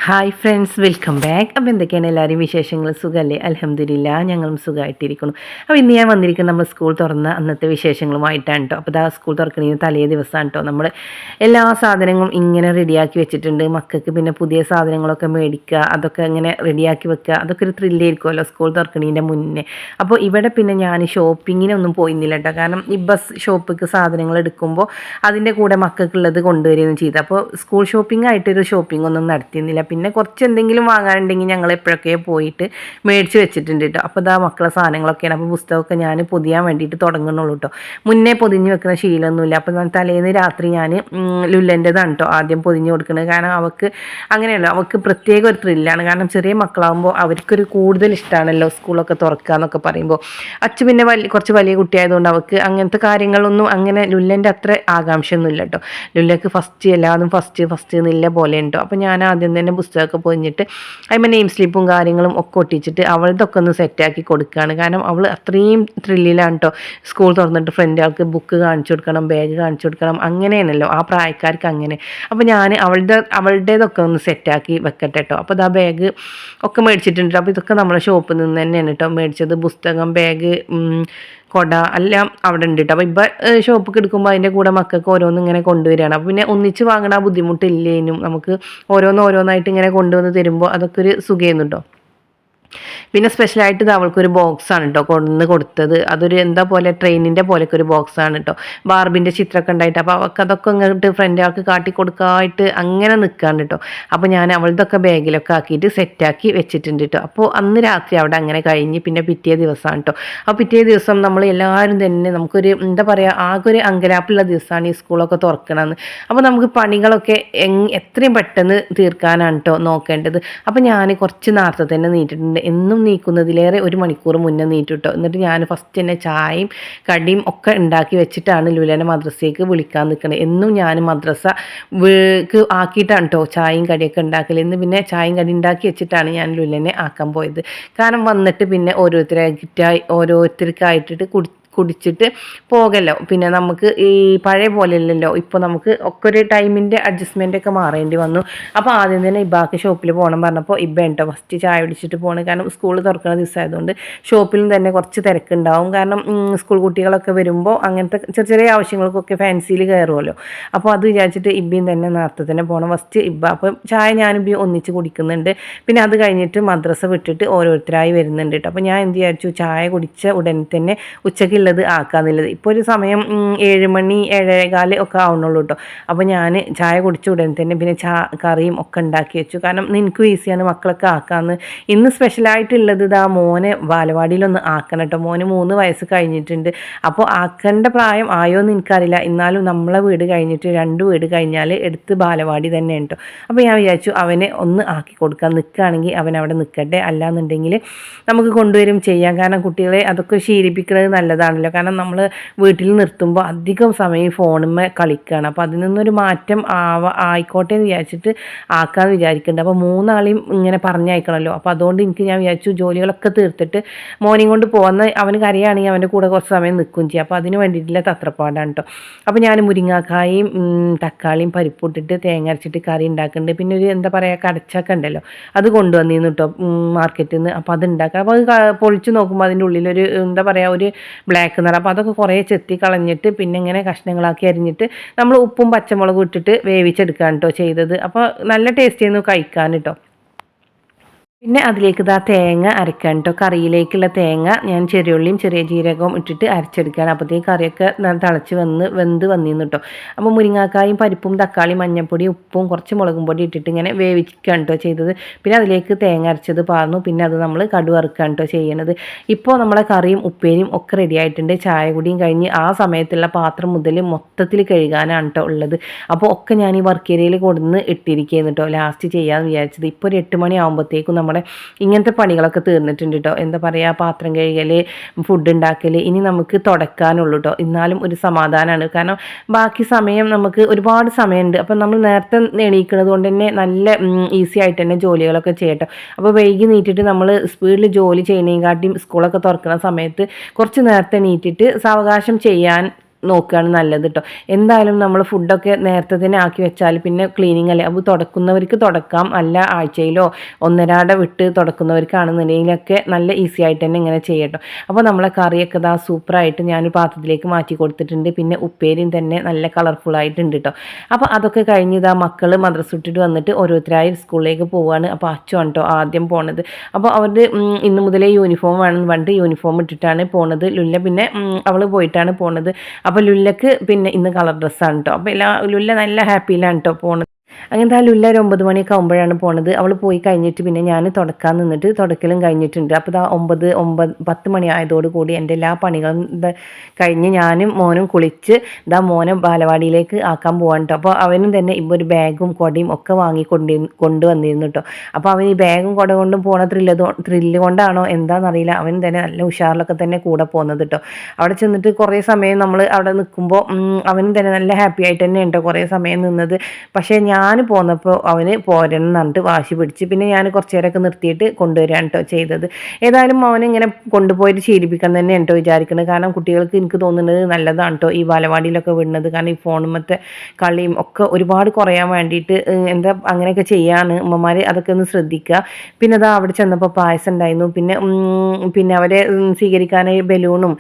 Hi friends, welcome back. അപ്പോൾ എന്തൊക്കെയാണ് എല്ലാവരും വിശേഷങ്ങൾ? സുഖമല്ലേ? അൽഹംദുലില്ലാ, ഞങ്ങളും സുഖമായിട്ടിരിക്കുന്നു. അപ്പോൾ ഇന്ന് ഞാൻ വന്നിരിക്കുന്നത് നമ്മൾ സ്കൂൾ തുറന്ന അന്നത്തെ വിശേഷങ്ങളുമായിട്ടാണ് കേട്ടോ. അപ്പോൾ സ്കൂൾ തുറക്കുന്നതിന് തലേ ദിവസമാണ് കേട്ടോ. നമ്മൾ എല്ലാ സാധനങ്ങളും ഇങ്ങനെ റെഡിയാക്കി വെച്ചിട്ടുണ്ട്. മക്കൾക്ക് പിന്നെ പുതിയ സാധനങ്ങളൊക്കെ മേടിക്കുക, അതൊക്കെ ഇങ്ങനെ റെഡിയാക്കി വെക്കുക, അതൊക്കെ ഒരു ത്രില്ലായിരിക്കുമല്ലോ സ്കൂൾ തുറക്കുന്നതിൻ്റെ മുന്നേ. അപ്പോൾ ഇവിടെ പിന്നെ ഞാൻ ഷോപ്പിങ്ങിനൊന്നും പോയിരുന്നില്ല കേട്ടോ. കാരണം ഈ ബസ് ഷോപ്പിക്ക് സാധനങ്ങൾ എടുക്കുമ്പോൾ അതിൻ്റെ കൂടെ മക്കൾക്കുള്ളത് കൊണ്ടുവരികയും ചെയ്തു. അപ്പോൾ സ്കൂൾ ഷോപ്പിംഗ് ആയിട്ടൊരു ഷോപ്പിംഗ് ഒന്നും നടത്തിയിരുന്നില്ല. പിന്നെ കുറച്ച് എന്തെങ്കിലും വാങ്ങാനുണ്ടെങ്കിൽ ഞങ്ങൾ എപ്പോഴൊക്കെ പോയിട്ട് മേടിച്ച് വെച്ചിട്ടുണ്ട് കേട്ടോ. അപ്പോൾ മക്കളെ സാധനങ്ങളൊക്കെയാണ്. അപ്പോൾ പുസ്തകമൊക്കെ ഞാൻ പൊതിയാൻ വേണ്ടിയിട്ട് തുടങ്ങുന്നുള്ളൂ കേട്ടോ. മുന്നേ പൊതിഞ്ഞ് വെക്കുന്ന ശീലമൊന്നുമില്ല. അപ്പോൾ ഞാൻ തലേന്ന് രാത്രി ഞാൻ ലുല്ലൻ്റെതാണ് കേട്ടോ ആദ്യം പൊതിഞ്ഞ് കൊടുക്കുന്നത്. കാരണം അവൾക്ക് അങ്ങനെയല്ലോ, അവൾക്ക് പ്രത്യേക ഒരു ത്രില്ലാണ്. കാരണം ചെറിയ മക്കളാകുമ്പോൾ അവർക്കൊരു കൂടുതൽ ഇഷ്ടമാണല്ലോ സ്കൂളൊക്കെ തുറക്കുക എന്നൊക്കെ പറയുമ്പോൾ. അച്ചു പിന്നെ കുറച്ച് വലിയ കുട്ടിയായതുകൊണ്ട് അവൾക്ക് അങ്ങനത്തെ കാര്യങ്ങളൊന്നും അങ്ങനെ ലുല്ലൻ്റെ അത്ര ആകാംക്ഷയൊന്നുമില്ല കേട്ടോ. ലുല്ലക്ക് ഫസ്റ്റ് എല്ലാതും ഫസ്റ്റ് എന്നില്ല പോലെ ഉണ്ടോ. അപ്പോൾ ഞാൻ ആദ്യം തന്നെ പുസ്തകമൊക്കെ പൊതിഞ്ഞിട്ട് അതിൻ്റെ നെയിം സ്ലിപ്പും കാര്യങ്ങളും ഒക്കെ ഒട്ടിച്ചിട്ട് അവളതൊക്കെ ഒന്ന് സെറ്റാക്കി കൊടുക്കുകയാണ്. കാരണം അവൾ അത്രയും ത്രില്ലിലാണ് കേട്ടോ. സ്കൂൾ തുറന്നിട്ട് ഫ്രണ്ട് ആൾക്ക് ബുക്ക് കാണിച്ചു കൊടുക്കണം, ബാഗ് കാണിച്ചു കൊടുക്കണം, അങ്ങനെയാണല്ലോ ആ പ്രായക്കാർക്ക് അങ്ങനെ. അപ്പോൾ ഞാൻ അവളുടേതൊക്കെ ഒന്ന് സെറ്റാക്കി വെക്കട്ടെ കേട്ടോ. അപ്പോൾ ബാഗ് ഒക്കെ മേടിച്ചിട്ടുണ്ട്. അപ്പോൾ ഇതൊക്കെ നമ്മളെ ഷോപ്പിൽ നിന്ന് തന്നെയാണ് കേട്ടോ മേടിച്ചത്. പുസ്തകം, ബാഗ്, കൊട എല്ലാം അവിടെ ഉണ്ട് കേട്ടോ. അപ്പോൾ ഇപ്പം ഷോപ്പിൽ എടുക്കുമ്പോൾ അതിൻ്റെ കൂടെ മക്കൾക്ക് ഓരോന്നും ഇങ്ങനെ കൊണ്ടുവരികയാണ്. അപ്പോൾ പിന്നെ ഒന്നിച്ച് വാങ്ങണ ബുദ്ധിമുട്ടില്ലേനും നമുക്ക് ഓരോന്നായിട്ട് ഇങ്ങനെ കൊണ്ടുവന്ന് തരുമ്പോൾ അതൊക്കെ ഒരു സുഖമായിരുന്നു കേട്ടോ. പിന്നെ സ്പെഷ്യലായിട്ട് ഇത് അവൾക്കൊരു ബോക്സാണ് കേട്ടോ കൊടുത്തത്. അതൊരു എന്താ പോലെ ട്രെയിനിൻ്റെ പോലെയൊക്കെ ഒരു ബോക്സാണ് കേട്ടോ. ബാർബിൻ്റെ ചിത്രമൊക്കെ ഉണ്ടായിട്ട് അപ്പോൾ അവൾക്ക് അതൊക്കെ ഇങ്ങോട്ട് ഫ്രണ്ട് ആൾക്ക് കാട്ടി കൊടുക്കാനായിട്ട് അങ്ങനെ നിൽക്കാണ്ട് കേട്ടോ. അപ്പോൾ ഞാൻ അവളതൊക്കെ ബാഗിലൊക്കെ ആക്കിയിട്ട് സെറ്റാക്കി വെച്ചിട്ടുണ്ട് കേട്ടോ. അപ്പോൾ അന്ന് രാത്രി അവിടെ അങ്ങനെ കഴിഞ്ഞ് പിന്നെ പിറ്റേ ദിവസമാണ് കേട്ടോ. അപ്പോൾ പിറ്റേ ദിവസം നമ്മൾ എല്ലാവരും തന്നെ നമുക്കൊരു എന്താ പറയുക ആകെ ഒരു അങ്കലാപ്പുള്ള ദിവസമാണ് ഈ സ്കൂളൊക്കെ തുറക്കണമെന്ന്. അപ്പോൾ നമുക്ക് പണികളൊക്കെ എത്രയും പെട്ടെന്ന് തീർക്കാനാണ് കേട്ടോ നോക്കേണ്ടത്. അപ്പോൾ ഞാൻ കുറച്ച് നേരത്തെ തന്നെ നീട്ടിട്ടുണ്ട്. എന്നും നീക്കുന്നതിലേറെ 1 മണിക്കൂർ മുന്നേ നീറ്റു കേട്ടോ. എന്നിട്ട് ഞാൻ ഫസ്റ്റ് തന്നെ ചായയും കടിയും ഒക്കെ ഉണ്ടാക്കി വെച്ചിട്ടാണ് ലുലനെ മദ്രസയ്ക്ക് വിളിക്കാൻ നിൽക്കുന്നത്. എന്നും ഞാൻ മദ്രസക്ക് ആക്കിയിട്ടാണ് കേട്ടോ ചായയും കടിയൊക്കെ ഉണ്ടാക്കൽ. ഇന്ന് പിന്നെ ചായയും കടി ഉണ്ടാക്കി വെച്ചിട്ടാണ് ഞാൻ ലുലനെ ആക്കാൻ പോയത്. കാരണം വന്നിട്ട് പിന്നെ ഓരോരുത്തർക്കായിട്ടിട്ട് കുടിച്ചിട്ട് പോകല്ലോ. പിന്നെ നമുക്ക് ഈ പഴയ പോലെയല്ലല്ലോ, ഇപ്പോൾ നമുക്ക് ഒക്കെ ഒരു ടൈമിൻ്റെ അഡ്ജസ്റ്റ്മെൻ്റൊക്കെ മാറേണ്ടി വന്നു. അപ്പോൾ ആദ്യം തന്നെ ഇബ്ബാക്ക് ഷോപ്പിൽ പോകണം പറഞ്ഞപ്പോൾ ഇബ്ബ ഉണ്ടോ ഫസ്റ്റ് ചായ പിടിച്ചിട്ട് പോകണം. കാരണം സ്കൂൾ തുറക്കുന്ന ദിവസമായതുകൊണ്ട് ഷോപ്പിലും തന്നെ കുറച്ച് തിരക്കുണ്ടാവും. കാരണം സ്കൂൾ കുട്ടികളൊക്കെ വരുമ്പോൾ അങ്ങനത്തെ ചെറിയ ആവശ്യങ്ങൾക്കൊക്കെ ഫാൻസിയിൽ കയറുമല്ലോ. അപ്പോൾ അത് വിചാരിച്ചിട്ട് ഇബ്ബയും തന്നെ നേരത്തെ തന്നെ പോകണം ഫസ്റ്റ് ഇബ്ബ. അപ്പം ചായ ഞാനിബ്ബയും ഒന്നിച്ച് കുടിക്കുന്നുണ്ട്. പിന്നെ അത് കഴിഞ്ഞിട്ട് മദ്രസ വിട്ടിട്ട് ഓരോരുത്തരായി വരുന്നുണ്ട് കേട്ടോ. അപ്പോൾ ഞാൻ എന്ത് വിചാരിച്ചു, ചായ കുടിച്ച ഉടനെ തന്നെ ഉച്ചയ്ക്ക് ആക്കാന്നുള്ളത്. ഇപ്പോൾ ഒരു സമയം 7 മണി 7:15 ഒക്കെ ആവണുള്ളൂ കേട്ടോ. അപ്പോൾ ഞാൻ ചായ കുടിച്ച ഉടനെ തന്നെ പിന്നെ കറിയും ഒക്കെ ഉണ്ടാക്കി വെച്ചു. കാരണം എനിക്കും ഈസിയാണ് മക്കളൊക്കെ ആക്കാമെന്ന്. ഇന്ന് സ്പെഷ്യലായിട്ടുള്ളത് മോനെ ബാലവാടിയിലൊന്ന് ആക്കണം കേട്ടോ. മോന് 3 വയസ്സ് കഴിഞ്ഞിട്ടുണ്ട്. അപ്പോൾ ആക്കേണ്ട പ്രായം ആയോ എന്ന് എനിക്കറിയില്ല. എന്നാലും നമ്മളെ വീട് കഴിഞ്ഞിട്ട് 2 വീട് കഴിഞ്ഞാൽ എടുത്ത് ബാലവാടി തന്നെ കേട്ടോ. അപ്പോൾ ഞാൻ വിചാരിച്ചു അവനെ ഒന്ന് ആക്കി കൊടുക്കാൻ നിൽക്കുകയാണെങ്കിൽ അവൻ അവിടെ നിൽക്കട്ടെ, അല്ലാന്നുണ്ടെങ്കിൽ നമുക്ക് കൊണ്ടുവരും ചെയ്യാം. കാരണം കുട്ടികളെ അതൊക്കെ ശീലിപ്പിക്കുന്നത് നല്ലതാണ്. കാരണം നമ്മൾ വീട്ടിൽ നിർത്തുമ്പോൾ അധികം സമയം ഫോണുമ്മേ കളിക്കുകയാണ്. അപ്പോൾ അതിൽ നിന്നൊരു മാറ്റം ആയിക്കോട്ടെ എന്ന് വിചാരിച്ചിട്ട് ആക്കാമെന്ന് വിചാരിക്കുന്നുണ്ട്. അപ്പോൾ 3 ആളെയും ഇങ്ങനെ പറഞ്ഞയക്കണമല്ലോ. അപ്പോൾ അതുകൊണ്ട് ഞാൻ വിചാരിച്ചു ജോലികളൊക്കെ തീർത്തിട്ട് മോനെയും കൊണ്ട് പോകുന്ന അവന് കരയാണെങ്കിൽ അവൻ്റെ കൂടെ കുറച്ച് സമയം നിൽക്കുകയും ചെയ്യും. അപ്പോൾ അതിന് വേണ്ടിയിട്ടുള്ള തത്രപ്പാടാണ് കേട്ടോ. അപ്പോൾ ഞാൻ മുരിങ്ങാക്കായും തക്കാളിയും പരിപ്പിട്ടിട്ട് തേങ്ങ അരച്ചിട്ട് കറി ഉണ്ടാക്കുന്നുണ്ട്. പിന്നെ ഒരു എന്താ പറയുക കടച്ചക്ക ഉണ്ടല്ലോ, അത് കൊണ്ടുവന്നിരുന്നു കേട്ടോ മാർക്കറ്റിൽ നിന്ന്. അപ്പോൾ അത് ഉണ്ടാക്കുക. അപ്പോൾ അത് പൊളിച്ച് നോക്കുമ്പോൾ അതിൻ്റെ ഉള്ളിലൊരു എന്താ പറയുക ഒരു ബ്ലാക്ക് നിറം. അപ്പോൾ അതൊക്കെ കുറേ ചെത്തി കളഞ്ഞിട്ട് പിന്നെ ഇങ്ങനെ കഷ്ണങ്ങളാക്കി അരിഞ്ഞിട്ട് നമ്മൾ ഉപ്പും പച്ചമുളകും ഇട്ടിട്ട് വേവിച്ചെടുക്കുകയാണ് കേട്ടോ ചെയ്തത്. അപ്പോൾ നല്ല ടേസ്റ്റ് ചെയ്യുന്നു കഴിക്കാൻ കേട്ടോ. പിന്നെ അതിലേക്ക് തേങ്ങ അരക്കാൻ കേട്ടോ. കറിയിലേക്കുള്ള തേങ്ങ ഞാൻ ചെറിയുള്ളിയും ചെറിയ ജീരകവും ഇട്ടിട്ട് അരച്ചെടുക്കുകയാണ്. അപ്പോഴത്തേക്ക് കറിയൊക്കെ തിളച്ച് വെന്ത് വന്നിരുന്നു കേട്ടോ. അപ്പോൾ മുരിങ്ങാക്കായും പരിപ്പും തക്കാളിയും മഞ്ഞൾപ്പൊടി ഉപ്പും കുറച്ച് മുളകും പൊടി ഇട്ടിട്ട് ഇങ്ങനെ വേവിക്കുകയാണ് കേട്ടോ ചെയ്തത്. പിന്നെ അതിലേക്ക് തേങ്ങ അരച്ചത് പാർന്നു. പിന്നെ അത് നമ്മൾ കടുവറുക്കുകയാണ് കേട്ടോ ചെയ്യണത്. ഇപ്പോൾ നമ്മളെ കറിയും ഉപ്പേരിയും ഒക്കെ റെഡി ആയിട്ടുണ്ട്. ചായ കുടിയും കഴിഞ്ഞ് ആ സമയത്തുള്ള പാത്രം മുതൽ മൊത്തത്തിൽ കഴുകാനാണ് കേട്ടോ ഉള്ളത്. അപ്പോൾ ഒക്കെ ഞാൻ ഈ വർക്ക് ഏരിയയിൽ കൊടുന്ന് ഇട്ടിരിക്കുകയാണ് കേട്ടോ ലാസ്റ്റ് ചെയ്യാമെന്ന് വിചാരിച്ചത്. ഇപ്പോൾ ഒരു 8 മണി ആകുമ്പോഴത്തേക്കും നമ്മുടെ ഇങ്ങനത്തെ പണികളൊക്കെ തീർന്നിട്ടുണ്ട് കേട്ടോ. എന്താ പറയുക പാത്രം കഴുകൽ, ഫുഡ് ഉണ്ടാക്കൽ, ഇനി നമുക്ക് തുടക്കാനുള്ളൂ കേട്ടോ. എന്നാലും ഒരു സമാധാനമാണ്. കാരണം ബാക്കി സമയം നമുക്ക് ഒരുപാട് സമയമുണ്ട്. അപ്പം നമ്മൾ നേരത്തെ എണീക്കുന്നത് കൊണ്ട് തന്നെ നല്ല ഈസി ആയിട്ട് തന്നെ ജോലികളൊക്കെ ചെയ്യട്ടോ. അപ്പോൾ വൈകി നീട്ടിട്ട് നമ്മൾ സ്പീഡിൽ ജോലി ചെയ്യുന്നതിനെക്കാട്ടിയും സ്കൂളൊക്കെ തുറക്കുന്ന സമയത്ത് കുറച്ച് നേരത്തെ നീട്ടിട്ട് സാവകാശം ചെയ്യാൻ നോക്കുകയാണ് നല്ലത് കേട്ടോ. എന്തായാലും നമ്മൾ ഫുഡൊക്കെ നേരത്തെ തന്നെ ആക്കി വെച്ചാൽ പിന്നെ ക്ലീനിങ് അല്ലേ, അപ്പോൾ തുടക്കുന്നവർക്ക് തുടക്കാം, അല്ല ആഴ്ചയിലോ ഒന്നരാടെ വിട്ട് തുടക്കുന്നവർക്കാണെന്നുണ്ടെങ്കിലൊക്കെ നല്ല ഈസി ആയിട്ട് തന്നെ ഇങ്ങനെ ചെയ്യട്ടോ. അപ്പോൾ നമ്മളെ കറിയൊക്കെ ഇതാ സൂപ്പറായിട്ട് ഞാൻ പാത്രത്തിലേക്ക് മാറ്റി കൊടുത്തിട്ടുണ്ട്. പിന്നെ ഉപ്പേരിയും തന്നെ നല്ല കളർഫുള്ളായിട്ടുണ്ട് കേട്ടോ. അപ്പോൾ അതൊക്കെ കഴിഞ്ഞ് ഇതാ മക്കൾ മദ്രസ വിട്ടിട്ട് വന്നിട്ട് ഓരോരുത്തരായി സ്കൂളിലേക്ക് പോവുകയാണ്. അപ്പോൾ അച്ഛൻ കേട്ടോ ആദ്യം പോണത്. അപ്പോൾ അവരുടെ ഇന്ന് മുതലേ യൂണിഫോം വേണമെന്ന് പറഞ്ഞിട്ട് യൂണിഫോം ഇട്ടിട്ടാണ് പോണത്. ലുല്ല പിന്നെ അവൾ പോയിട്ടാണ് പോണത്. അപ്പോൾ ലുല്ലക്ക് പിന്നെ ഇന്ന് കളർ ഡ്രസ്സാണ് കേട്ടോ. അപ്പോൾ ലുല്ല നല്ല ഹാപ്പിയിലാണ് കേട്ടോ പോണത്. അങ്ങനത്തെ ആ ലുല്ല ഒരു 9 മണിയൊക്കെ ആകുമ്പോഴാണ് പോണത്. അവൾ പോയി കഴിഞ്ഞിട്ട് പിന്നെ ഞാൻ തുടക്കാൻ നിന്നിട്ട് തുടക്കലും കഴിഞ്ഞിട്ടുണ്ട്. അപ്പോൾ ഇതാ 10 മണി ആയതോടുകൂടി എൻ്റെ എല്ലാ പണികളും കഴിഞ്ഞ് ഞാനും മോനും കുളിച്ച് ഇതാ മോനെ ബാലവാടിയിലേക്ക് ആക്കാൻ പോകാൻ കേട്ടോ. അപ്പോൾ അവനും തന്നെ ഇപ്പോൾ ഒരു ബാഗും കൊടയും ഒക്കെ വാങ്ങി കൊണ്ടുവന്നിരുന്നു കേട്ടോ. അപ്പോൾ അവൻ ഈ ബാഗും കൊട കൊണ്ടും പോണ ത്രില്ല് കൊണ്ടാണോ എന്താണെന്നറിയില്ല, അവൻ തന്നെ നല്ല ഉഷാറിലൊക്കെ തന്നെ കൂടെ പോകുന്നത് കേട്ടോ. അവിടെ ചെന്നിട്ട് കുറേ സമയം നമ്മൾ അവിടെ നിൽക്കുമ്പോൾ അവനും തന്നെ നല്ല ഹാപ്പി ആയിട്ട് തന്നെ ഉണ്ടോ കുറേ സമയം നിന്നത്. പക്ഷേ ഞാൻ പോന്നപ്പോൾ അവന് പോരണം എന്ന് പറഞ്ഞിട്ട് വാശി പിടിച്ച് പിന്നെ ഞാൻ കുറച്ച് നേരമൊക്കെ നിർത്തിയിട്ട് കൊണ്ടുവരാൻ കേട്ടോ ചെയ്തത്. ഏതായാലും അവനിങ്ങനെ കൊണ്ടുപോയിട്ട് ശീലിപ്പിക്കാൻ തന്നെ കേട്ടോ വിചാരിക്കുന്നത്. കാരണം കുട്ടികൾക്ക് എനിക്ക് തോന്നുന്നത് നല്ലതാണ് കേട്ടോ ഈ ബാലവാടിയിലൊക്കെ വിടുന്നത്. കാരണം ഈ ഫോണുമത്തെ കളിയും ഒക്കെ ഒരുപാട് കുറയാൻ വേണ്ടിയിട്ട് എന്താ അങ്ങനെയൊക്കെ ചെയ്യാണ് ഉമ്മമാർ, അതൊക്കെ ഒന്ന് ശ്രദ്ധിക്കുക. പിന്നെ അതാ അവിടെ ചെന്നപ്പോൾ പായസം ഉണ്ടായിരുന്നു. പിന്നെ അവരെ സ്വീകരിക്കാനായി ബലൂണും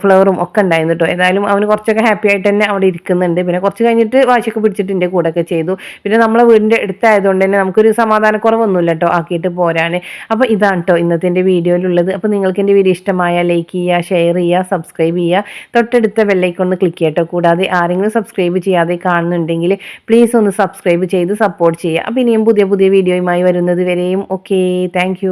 ഫ്ലവറും ഒക്കെ ഉണ്ടായിരുന്നു കേട്ടോ. ഏതായാലും അവന് കുറച്ചൊക്കെ ഹാപ്പി ആയിട്ട് തന്നെ അവിടെ ഇരിക്കുന്നുണ്ട്. പിന്നെ കുറച്ച് കഴിഞ്ഞിട്ട് വാശിയൊക്കെ പിടിച്ചിട്ട് എൻ്റെ കൂടെയൊക്കെ ചെയ്തു. പിന്നെ നമ്മളെ വീടിൻ്റെ അടുത്തായതുകൊണ്ട് തന്നെ നമുക്കൊരു സമാധാനക്കുറവൊന്നുമില്ല കേട്ടോ ആക്കിയിട്ട് പോരാൻ. അപ്പോൾ ഇതാണ് കേട്ടോ ഇന്നത്തെ എൻ്റെ വീഡിയോയിലുള്ളത്. അപ്പോൾ നിങ്ങൾക്ക് എൻ്റെ വീഡിയോ ഇഷ്ടമായാൽ ലൈക്ക് ചെയ്യുക, ഷെയർ ചെയ്യുക, സബ്സ്ക്രൈബ് ചെയ്യുക, തൊട്ടടുത്ത ബെല്ലൈക്കൺ ഒന്ന് ക്ലിക്ക് ചെയ്യട്ടോ. കൂടാതെ ആരെങ്കിലും സബ്സ്ക്രൈബ് ചെയ്യാതെ കാണുന്നുണ്ടെങ്കിൽ പ്ലീസ് ഒന്ന് സബ്സ്ക്രൈബ് ചെയ്ത് സപ്പോർട്ട് ചെയ്യുക. അപ്പോൾ ഇനിയും പുതിയ വീഡിയോയുമായി വരുന്നത് വരെയും ഓക്കെ, താങ്ക്